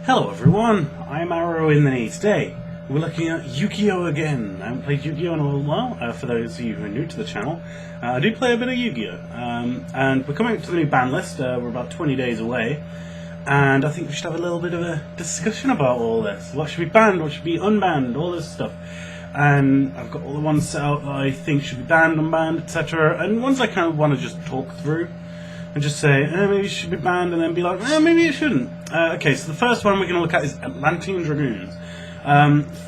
Hello everyone, I'm aarointheknee. Today we're looking at Yu-Gi-Oh! Again. I haven't played Yu-Gi-Oh! in a little while. For those of you who are new to the channel, I do play a bit of Yu-Gi-Oh! And we're coming up to the new ban list. We're about 20 days away, and I think we should have a little bit of a discussion about all this. What should be banned, what should be unbanned, all this stuff. And I've got all the ones set out that I think should be banned, unbanned, etc. And ones I kind of want to just talk through and just say, maybe it should be banned, and then be like, maybe it shouldn't. Okay, so the first one we're going to look at is Atlantean Dragoons.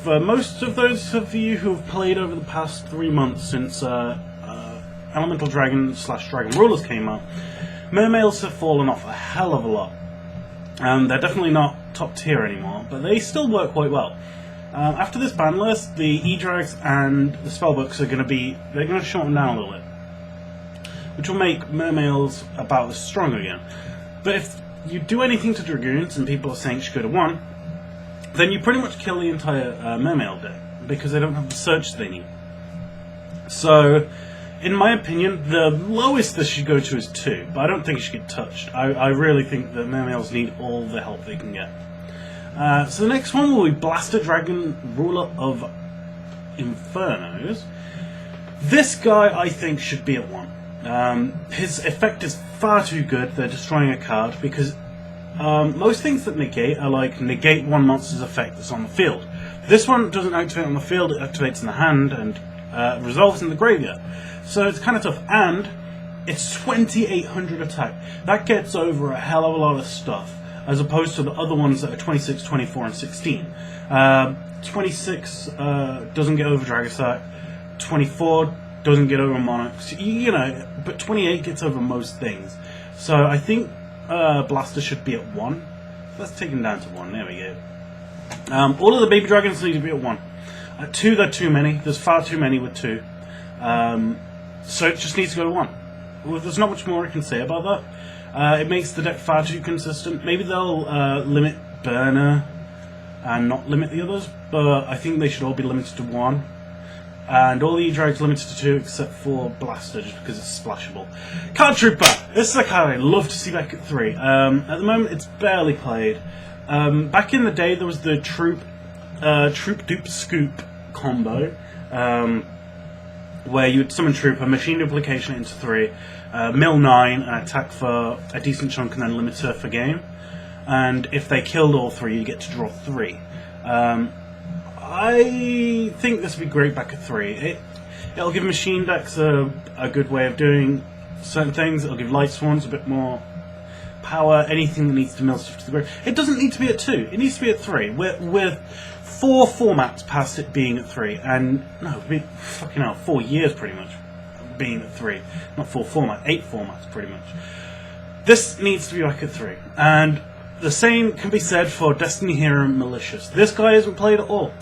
For most of those of you who have played over the past 3 months since Elemental Dragon / Dragon Rulers came out, mermaids have fallen off a hell of a lot. They're definitely not top tier anymore, but they still work quite well. After this ban list, the E-Drags and the spellbooks are going to shorten down a little bit, which will make mermaids about as strong again. But if you do anything to Dragoons and people are saying it should go to 1, then you pretty much kill the entire mermaid deck, because they don't have the search they need. So, in my opinion, the lowest this should go to is 2, but I don't think it should get touched. I really think that mermaids need all the help they can get. So the next one will be Blaster Dragon, Ruler of Infernos. This guy, I think, should be at 1. His effect is far too good. They're destroying a card, because most things that negate are like negate one monster's effect that's on the field. This one doesn't activate on the field, it activates in the hand and resolves in the graveyard. So it's kind of tough, and it's 2800 attack. That gets over a hell of a lot of stuff, as opposed to the other ones that are 26, 24, and 16. 26 doesn't get over Dragosack, 24 doesn't get over Monarchs, you know, but 28 gets over most things. So I think Blaster should be at 1. Let's take him down to 1, there we go. All of the baby dragons need to be at 1. At 2, they're too many. There's far too many with 2. So it just needs to go to 1. Well, there's not much more I can say about that. It makes the deck far too consistent. Maybe they'll limit Burner and not limit the others, but I think they should all be limited to 1. And all the E-Drags limited to 2 except for Blaster, just because it's splashable. Card Trooper! This is a card I'd love to see back at 3. At the moment it's barely played. Back in the day there was the Troop Dupe Scoop combo, where you would summon Trooper, machine duplication it into 3, mill 9 and attack for a decent chunk, and then limit her for game. And if they killed all 3, you get to draw 3. I think this would be great back at 3. It'll give machine decks a good way of doing certain things. It'll give Light Swarms a bit more power, anything that needs to mill stuff to the grave. It doesn't need to be at 2, it needs to be at 3. We're 4 formats past it being at 3, and no, fucking hell, 4 years pretty much being at 3. Not 4 formats, 8 formats pretty much. This needs to be back at 3. And the same can be said for Destiny Hero Malicious. This guy isn't played at all.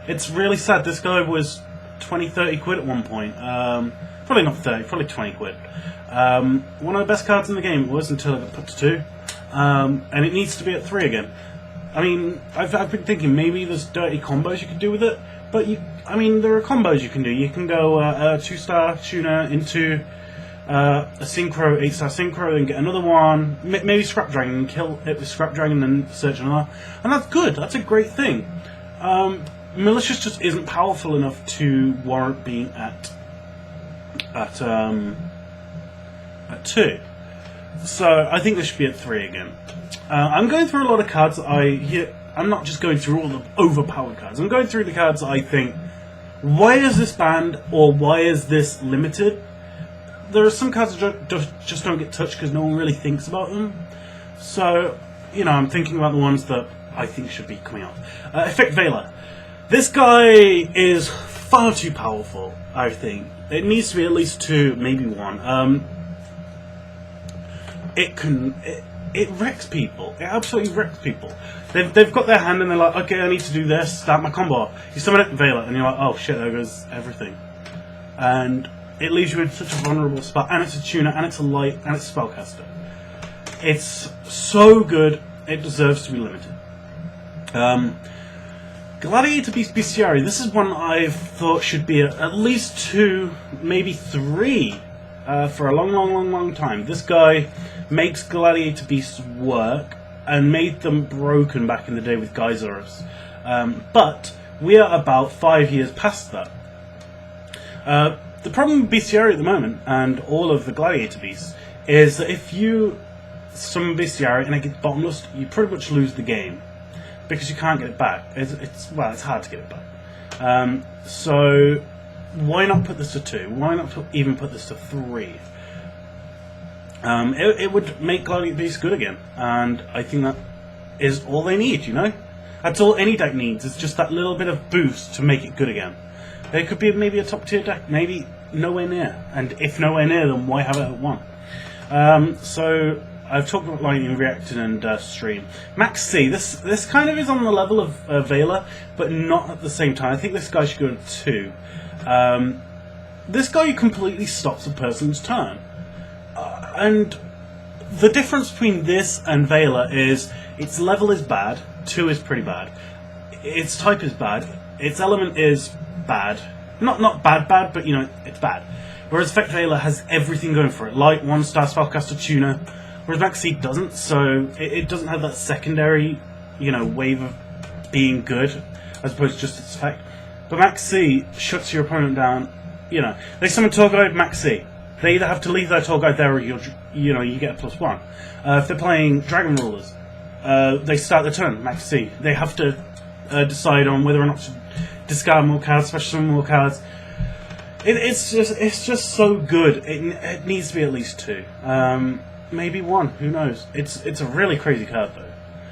It's really sad. This guy was 20-30 quid at one point. Probably not 30, probably 20 quid. One of the best cards in the game it was, until it got put to 2. And it needs to be at 3 again. I mean, I've been thinking maybe there's dirty combos you could do with it, but I mean, there are combos you can do. You can go 2-star tuner into a synchro, 8-star synchro, and get another one. Maybe Scrap Dragon, and kill it with Scrap Dragon, and then search another. And that's good. That's a great thing. Malicious just isn't powerful enough to warrant being at 2. So I think this should be at 3 again. I'm going through a lot of cards that I'm not just going through all the overpowered cards. I'm going through the cards that I think, why is this banned, or why is this limited? There are some cards that just don't get touched because no one really thinks about them. So, you know, I'm thinking about the ones that I think should be coming out. Effect Veiler. This guy is far too powerful, I think. It needs to be at least 2, maybe 1. It wrecks people. It absolutely wrecks people. They've got their hand and they're like, okay, I need to do this, start my combo. You summon it, Veiler, and you're like, oh shit, there goes everything. And it leaves you in such a vulnerable spot, and it's a tuner, and it's a light, and it's a spellcaster. It's so good, it deserves to be limited. Gladiator Beast Bestiary. This is one I've thought should be at least 2, maybe 3 for a long time. This guy makes Gladiator Beasts work and made them broken back in the day with Geysers. But we are about 5 years past that. The problem with bestiary at the moment, and all of the gladiator beasts, is that if you summon bestiary and it gets bottomless, you pretty much lose the game because you can't get it back. It's hard to get it back. So why not put this to 2? Why not even put this to 3? It would make gladiator beasts good again, and I think that is all they need. You know, that's all any deck needs. It's just that little bit of boost to make it good again. It could be maybe a top tier deck, maybe nowhere near. And if nowhere near, then why have it at 1? So I've talked about Lightning Reacting and Stream. Max C, this kind of is on the level of Vela, but not at the same time. I think this guy should go to 2. This guy completely stops a person's turn. And the difference between this and Vela is its level is bad, 2 is pretty bad. Its type is bad, its element is bad. Not bad, but you know, it's bad. Whereas Effect Vela has everything going for it. Light, 1-star Spellcaster Tuner. Whereas Max C doesn't, so it doesn't have that secondary, you know, wave of being good, as opposed to just its effect. But Max C shuts your opponent down, you know. They summon Torguide Max C. They either have to leave their Torguide there or you get a +1. If they're playing Dragon Rulers, they start the turn, Max C. They have to decide on whether or not to discard more cards, special summon more cards. It's just so good. It needs to be at least 2, maybe 1. Who knows? It's a really crazy card though.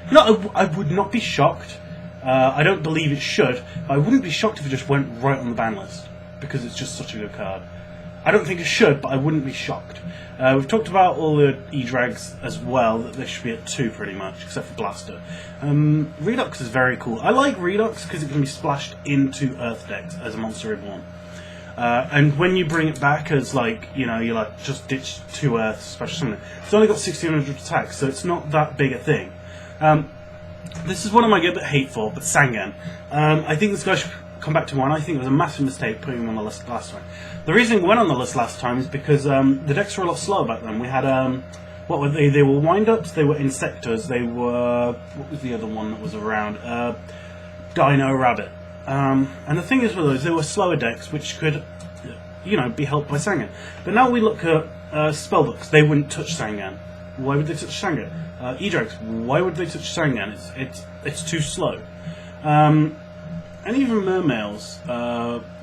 You know, I would not be shocked. I don't believe it should. But I wouldn't be shocked if it just went right on the ban list because it's just such a good card. I don't think it should, but I wouldn't be shocked. We've talked about all the E-Drags as well, that they should be at 2 pretty much, except for Blaster. Redux is very cool. I like Redux because it can be splashed into Earth decks as a Monster Reborn. And when you bring it back as, like, you know, you like just ditch 2 Earth, special summon it. It's only got 1600 attacks, so it's not that big a thing. This is one I might get a bit hate for, but Sangan. I think this guy should come back to 1. I think it was a massive mistake putting him on the list last time. The reason he went on the list last time is because the decks were a lot slower back then. We had, what were they? They were wind-ups, they were Insectors, they were, what was the other one that was around? Dino Rabbit. And the thing is with those, they were slower decks, which could, you know, be helped by Sangan. But now we look at spellbooks, they wouldn't touch Sangan. Why would they touch Sangan? E-Drags, why would they touch Sangan? It's too slow. And even Mermails,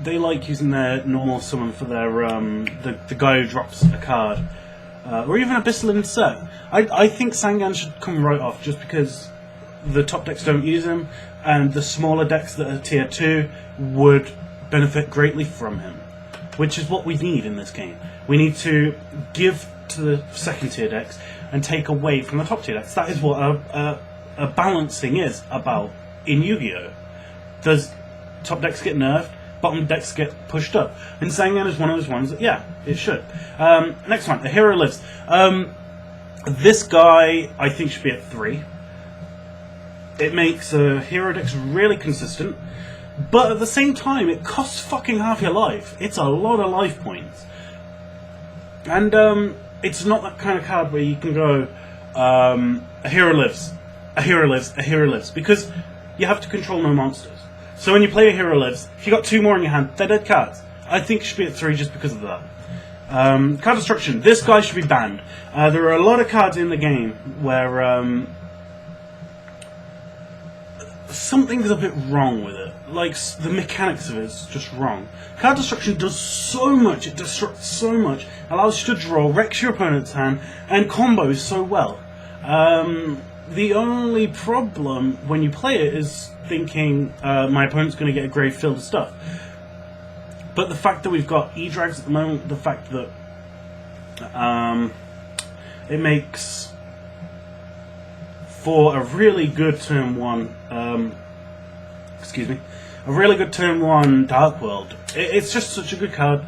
they like using their normal summon for their the guy who drops a card, or even Abyssal Insert. I think Sangan should come right off just because the top decks don't use him, and the smaller decks that are tier 2 would benefit greatly from him, which is what we need in this game. We need to give to the second tier decks and take away from the top tier decks. That is what a balancing is about in Yu-Gi-Oh! Does top decks get nerfed, bottom decks get pushed up? And Sangan is one of those ones that, yeah, it should. Next one, A Hero Lives. This guy, I think, should be at 3. It makes hero decks really consistent, but at the same time, it costs fucking half your life. It's a lot of life points. And it's not that kind of card where you can go, a hero lives, a hero lives, a hero lives, because you have to control no monsters. So when you play a hero lives, if you got 2 more in your hand, they're dead cards. I think it should be at 3 just because of that. Card destruction. This guy should be banned. There are a lot of cards in the game where something's a bit wrong with it. Like, the mechanics of it is just wrong. Card destruction does so much, it destructs so much, allows you to draw, wrecks your opponent's hand, and combos so well. The only problem when you play it is thinking my opponent's going to get a grave filled with stuff. But the fact that we've got E-Drags at the moment, the fact that it makes for a really good turn 1, a really good turn 1 Dark World. It's just such a good card,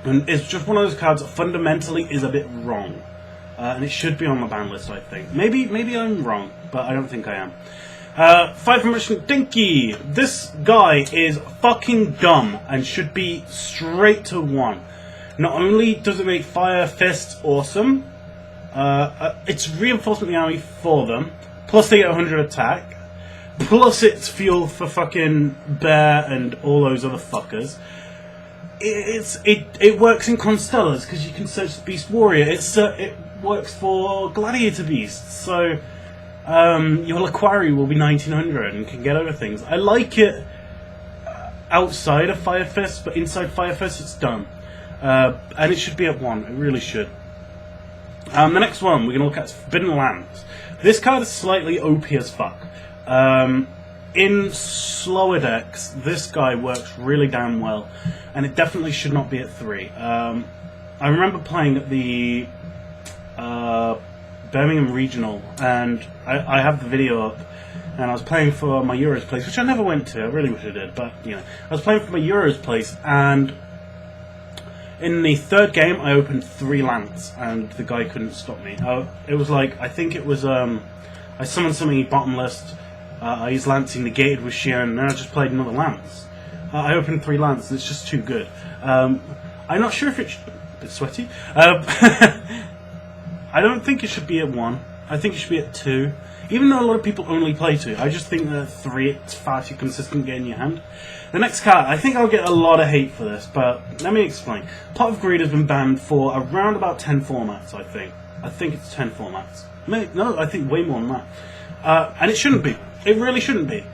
and it's just one of those cards that fundamentally is a bit wrong. And it should be on the ban list, I think. Maybe I'm wrong, but I don't think I am. 5 from Dinky. This guy is fucking dumb and should be straight to 1. Not only does it make Fire Fist awesome, It's reinforcement the army for them, plus they get 100 attack, plus it's fuel for fucking Bear and all those other fuckers. It works in Constellas because you can search the Beast Warrior. It works for Gladiator Beasts, so your Laquari will be 1900 and can get over things. I like it outside of Fire Fist, but inside Fire Fist it's done. And it should be at 1, it really should. The next one we're going to look at is Forbidden Lands. This card is slightly OP as fuck. In slower decks, this guy works really damn well, and it definitely should not be at 3. I remember playing at the Birmingham Regional, and I have the video up, and I was playing for my Euros place, which I never went to. I really wish I did, but you know, I was playing for my Euros place, and in the third game I opened 3 lands, and the guy couldn't stop me. It was like, I think it was I summoned something Banlist. I used Lancing negated with Shaaaney, and then I just played another Lance. I opened 3 lands, and it's just too good. I'm not sure if it's a bit sweaty. I don't think it should be at 1. I think it should be at 2. Even though a lot of people only play 2, I just think that 3 it's far too consistent getting in your hand. The next card, I think I'll get a lot of hate for this, but let me explain. Pot of Greed has been banned for around about 10 formats, I think. I think it's 10 formats. No, I think way more than that. And it shouldn't be. It really shouldn't be.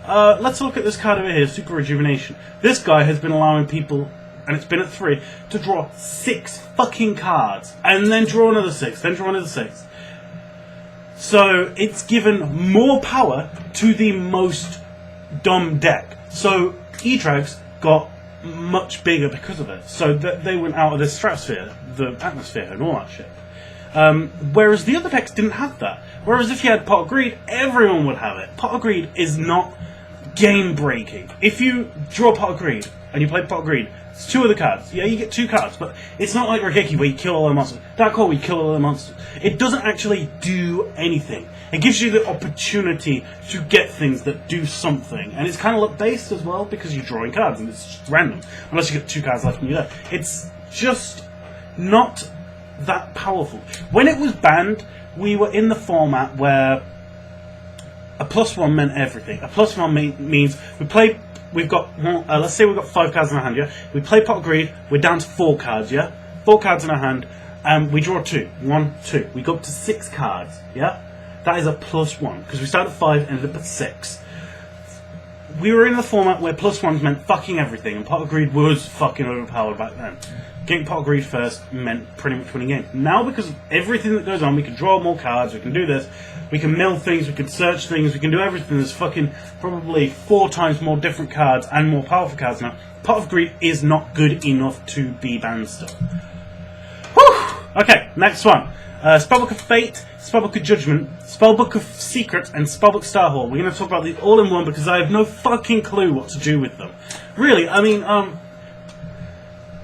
Let's look at this card over here, Super Rejuvenation. This guy has been allowing people, and it's been at 3, to draw 6 fucking cards, and then draw another 6, then draw another 6. So it's given more power to the most dumb deck. So E-Drags got much bigger because of it. So that they went out of the stratosphere, the atmosphere, and all that shit. Whereas the other decks didn't have that. Whereas if you had Pot of Greed, everyone would have it. Pot of Greed is not game breaking. If you draw Pot of Greed and you play Pot of Greed, it's 2 other cards. Yeah, you get 2 cards, but it's not like Rageki where you kill all the monsters. Dark Hole where you kill all the monsters. It doesn't actually do anything. It gives you the opportunity to get things that do something. And it's kind of luck based as well because you're drawing cards and it's just random. Unless you get 2 cards left in your deck. It's just not that powerful. When it was banned, we were in the format where a +1 meant everything. A +1 means we've got, let's say we've got 5 cards in our hand, yeah? We play Pot of Greed, we're down to 4 cards, yeah? 4 cards in our hand, and we draw 2. 1, 2. We go up to 6 cards, yeah? That is a +1, because we started at 5, ended up at 6. We were in the format where +1s meant fucking everything, and Pot of Greed was fucking overpowered back then. Getting Pot of Greed first meant pretty much winning games. Now, because of everything that goes on, we can draw more cards, we can do this, we can mill things, we can search things, we can do everything. There's fucking probably 4 times more different cards and more powerful cards now. Pot of Greed is not good enough to be banned still. Whew! Okay, next one. Spellbook of Fate, Spellbook of Judgment, Spellbook of Secrets, and Spellbook Starhole. We're going to talk about these all in one because I have no fucking clue what to do with them. Really, I mean,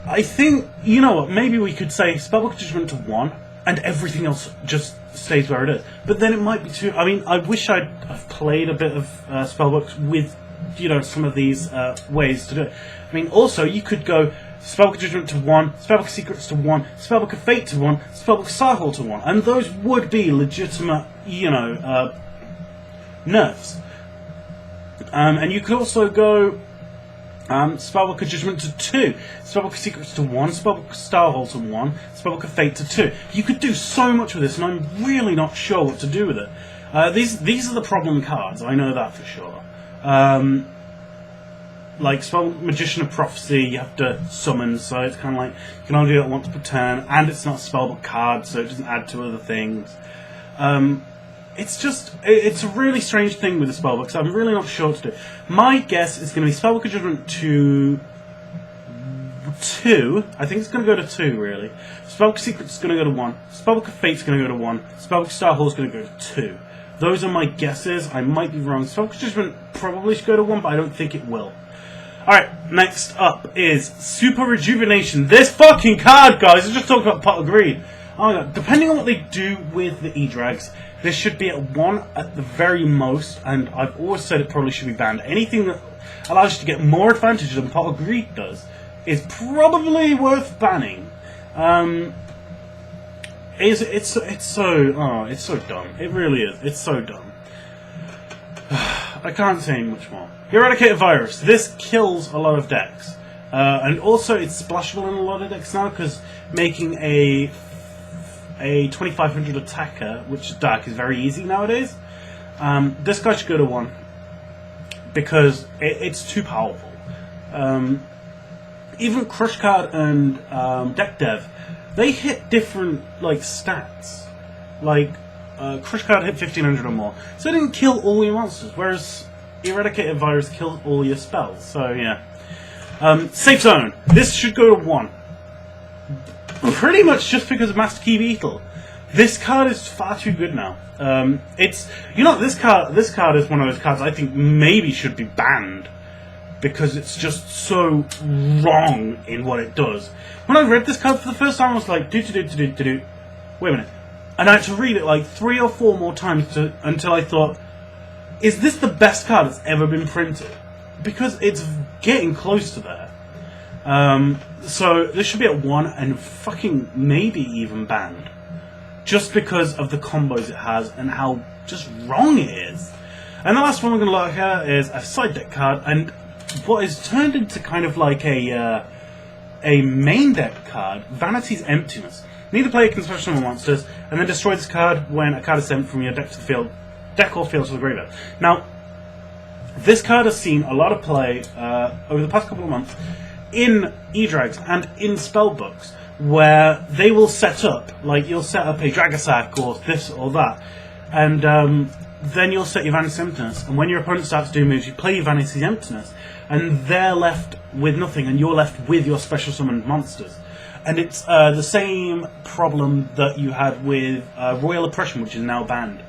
I think, you know what, maybe we could say Spellbook of Judgment to 1, and everything else just stays where it is. But then it might be too... I mean, I wish I'd have played a bit of Spellbooks with, you know, some of these ways to do it. I mean, also, you could go Spellbook of Judgment to 1, Spellbook of Secrets to 1, Spellbook of Fate to 1, Spellbook of Starhole to 1, and those would be legitimate, you know, nerfs. And you could also go Spellbook of Judgment to 2, Spellbook of Secrets to 1, Spellbook of Starhole to 1, Spellbook of Fate to 2. You could do so much with this, and I'm really not sure what to do with it. These are the problem cards, I know that for sure. Like Spellbook Magician of Prophecy, you have to summon, so it's kind of like you can only do it once per turn, and it's not a spellbook card, so it doesn't add to other things. It's a really strange thing with the spellbooks. I'm really not sure what to do. My guess is going to be Spellbook of Judgment to 2. I think it's going to go to 2, really. Spellbook of Secrets is going to go to 1. Spellbook of Fate is going to go to 1. Spellbook of Starhole is going to go to 2. Those are my guesses. I might be wrong. Spellbook of Judgment probably should go to 1, but I don't think it will. Alright, next up is Super Rejuvenation. This fucking card, guys! I just talked about Pot of Greed. Oh my god, depending on what they do with the E-Drags, this should be at 1 at the very most, and I've always said it probably should be banned. Anything that allows you to get more advantage than Pot of Greed does is probably worth banning. It's so dumb. It really is. It's so dumb. I can't say much more. Eradicated Virus. This kills a lot of decks. And also it's splashable in a lot of decks now, because making a 2500 attacker, which is dark, is very easy nowadays. This guy should go to 1, because it's too powerful. Even Crush Card and Deck Dev, they hit different like stats. Like Crush Card hit 1500 or more, so it didn't kill all your monsters, whereas Eradicated Virus kills all your spells. So yeah. Safe Zone. This should go to 1. Pretty much just because of Master Key Beetle. This card is far too good now. This card is one of those cards I think maybe should be banned, because it's just so wrong in what it does. When I read this card for the first time, I was like, wait a minute. And I had to read it like 3 or 4 more times until I thought, is this the best card that's ever been printed? Because it's getting close to there. So this should be at 1 and fucking maybe even banned. Just because of the combos it has and how just wrong it is. And the last one we're going to look at is a side deck card, and what is turned into kind of like a main deck card, Vanity's Emptiness. You need to play a construction of monsters, and then destroy this card when a card is sent from your deck to the field, deck or field to the graveyard. Now, this card has seen a lot of play over the past couple of months in E-Drags and in spellbooks, where they will set up, like you'll set up a Dragasack or this or that, and then you'll set your Vanity's Emptiness, and when your opponent starts doing moves, you play your Vanity's Emptiness, and they're left with nothing, and you're left with your special summoned monsters. And it's the same problem that you had with Royal Oppression, which is now banned.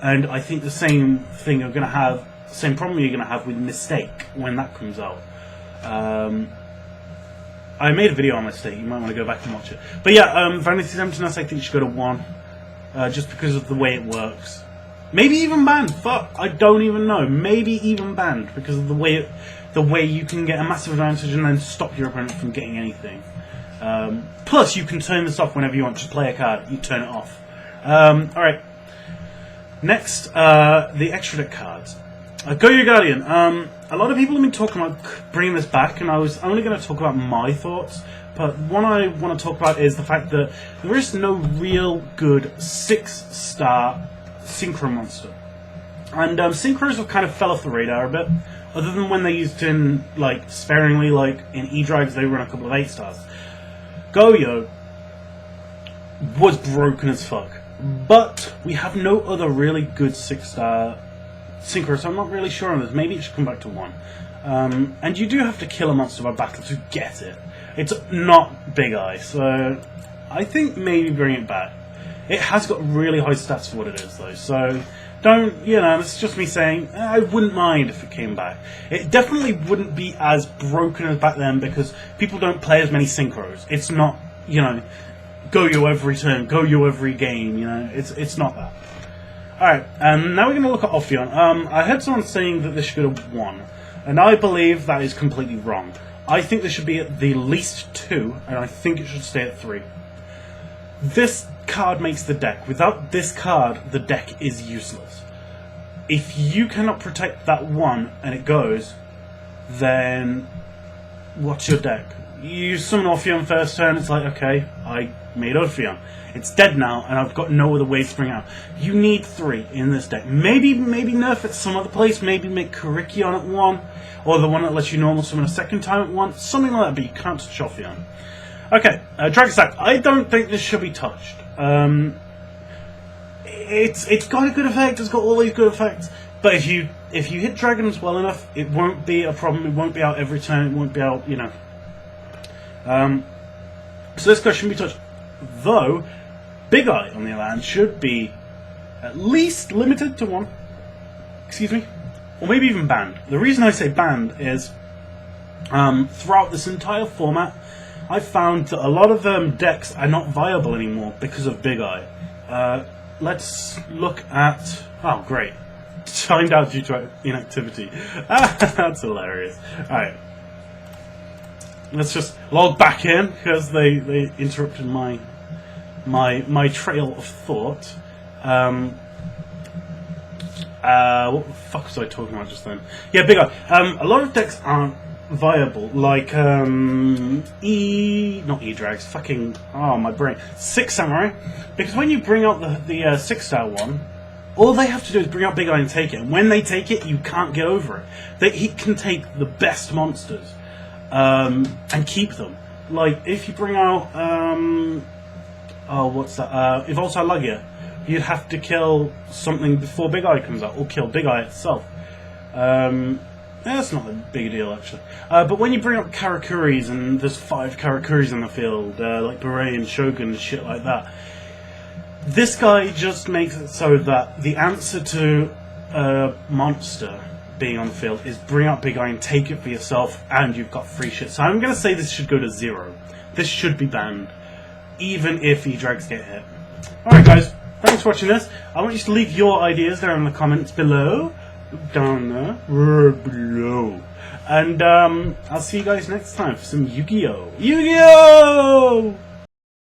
And I think the same thing you're going to have, same problem you're going to have with Mistake when that comes out. I made a video on Mistake, you might want to go back and watch it. But yeah, Vanity's Emptiness I think should go to 1, just because of the way it works. Maybe even banned, fuck, I don't even know. Maybe even banned, because of the way you can get a massive advantage and then stop your opponent from getting anything. Plus you can turn this off whenever you want to play a card, you turn it off. Alright, next, the extra deck cards. Go Your Guardian. A lot of people have been talking about bringing this back, and I was only going to talk about my thoughts, but one I want to talk about is the fact that there is no real good 6-star Synchro monster. And Synchros have kind of fell off the radar a bit, other than when they used in, like, sparingly, like in E-Drives they run a couple of 8-stars. Goyo was broken as fuck, but we have no other really good 6-star Synchro, so I'm not really sure on this. Maybe it should come back to 1. And you do have to kill a monster by battle to get it. It's not Big Eye, so I think maybe bring it back. It has got really high stats for what it is, though, so don't, it's just me saying, I wouldn't mind if it came back. It definitely wouldn't be as broken as back then, because people don't play as many Synchros. It's not, Goyo every turn, Goyo every game, it's not that. Alright, now we're going to look at Ophion. I heard someone saying that this should go to 1, and I believe that is completely wrong. I think this should be at the least 2, and I think it should stay at 3. This card makes the deck. Without this card, the deck is useless. If you cannot protect that 1 and it goes, then what's your deck? You summon Ophion first turn, it's like, okay, I made Ophion. It's dead now, and I've got no other way to bring it out. You need 3 in this deck. Maybe nerf it some other place. Maybe make Karikion at 1, or the one that lets you normal summon a second time at 1. Something like that, but you can't touch Ophion. Okay, Dragasack. I don't think this should be touched. It's got a good effect. It's got all these good effects. But if you hit dragons well enough, it won't be a problem. It won't be out every turn. It won't be out, So this guy shouldn't be touched. Though, Big Eye, on the other hand, should be at least limited to 1. Excuse me. Or maybe even banned. The reason I say banned is, throughout this entire format, I've found that a lot of decks are not viable anymore because of Big Eye. Let's look at... Oh, great. Timed out due to inactivity. That's hilarious. Alright. Let's just log back in, because they interrupted my my trail of thought. What the fuck was I talking about just then? Yeah, Big Eye. A lot of decks aren't viable, like not E-Drags, fucking, oh my brain, Six Samurai, because when you bring out the 6-star one, all they have to do is bring out Big Eye and take it, and when they take it, you can't get over it. He can take the best monsters and keep them. Like, if you bring out, oh, what's that, Evolta Lugia, you'd have to kill something before Big Eye comes out, or kill Big Eye itself. That's not a big deal, actually. But when you bring up Karakuris, and there's 5 Karakuris in the field, like Beret and Shogun and shit like that, this guy just makes it so that the answer to a monster being on the field is bring up Big Eye and take it for yourself, and you've got free shit. So I'm going to say this should go to 0. This should be banned, even if E-Drags get hit. Alright guys, thanks for watching this. I want you to leave your ideas there in the comments below. Down there, below. And I'll see you guys next time for some Yu-Gi-Oh! Yu-Gi-Oh!